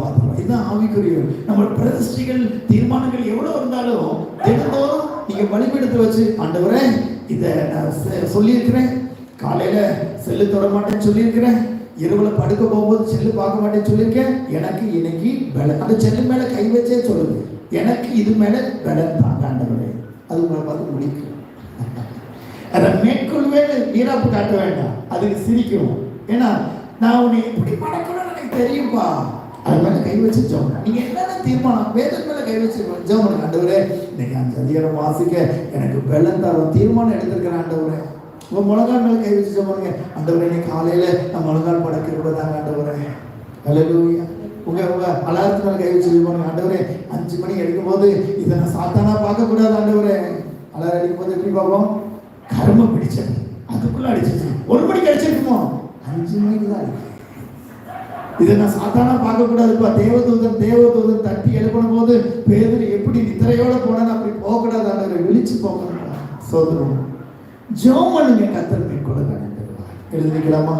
பார்த்தோம். இதுதான் ஆவிக்குரிய நம்ம பிரதிஷ்டைகள் தீர்மானங்கள் எவ்வளவு இருந்தாலும் தினந்தோறும் நீங்க பலிபீடத்தை வச்சு, ஆண்டவரே இதை நான் சொல்லியிருக்கிறேன், காலையில செல்லு தொட மாட்டேன்னு சொல்லியிருக்கிறேன், இரவுல படுக்க போகும்போது செல்லு பார்க்க மாட்டேன்னு சொல்லியிருக்கேன், எனக்கு இன்னைக்கு பலன், அந்த செல்லு மேல கை வச்சே சொல்லுங்க, எனக்கு இது மேல பலன் தாங்க ஆண்டவரே. அது உங்களை பார்த்து முடிக்கும். அதை மேற்கொள்ளவே வீராப்பு காட்ட வேண்டாம், அதுக்கு சிரிக்கும். ஏன்னா நான் உன்னை எப்படி பழக்கணும்னு எனக்கு தெரியும்பா. அது மேல கை வச்சு ஜெபம். நீங்க என்னென்ன தீர்மானம் வேதம் மேல கை வச்சு ஜெபம். ஆண்டவரே இன்னைக்கு 5 அதிகாரம் வாசிக்க எனக்கு பலன் தரும் தீர்மானம் எடுத்திருக்கிறேன் ஆண்டவரே. உங்க முழங்கால் மேல கை வச்சு ஜெபம். ஆண்டவரே இன்னைக்கு காலையில நான் முழங்கால் பட கிருபைதாங்க ஆண்டவரே. ஹல்லேலூயா. உங்க அலாரத்து மேல கை வச்சு ஜெபம். ஆண்டவரே 5 மணி அடிக்கும் போது இதை நான் சாத்தானா பார்க்க கூடாது ஆண்டவரே. அலாரம் அடிக்கும் போது எப்படி பார்ப்போம்? கர்ம பிடிச்சது அதுக்குள்ள அடிச்சிச்சு. 1 மணிக்கு அடிச்சிருக்குமோ, 5 மணிக்கு தான் அடிக்கும். இதை நான் சாத்தானா பார்க்க கூடாதுப்பா. தேவதூதன் தட்டி எழுப்பணும் போது பேதுரு எப்படி நித்திரையோட போனான்னு அப்படி போகக்கூடாது ஆண்டவரே. விழிச்சு போகணும். சோதரம் ஜெபம் பண்ணுங்க, கர்த்தர் மேற்கொள்ள எழுதிக்கலாமா?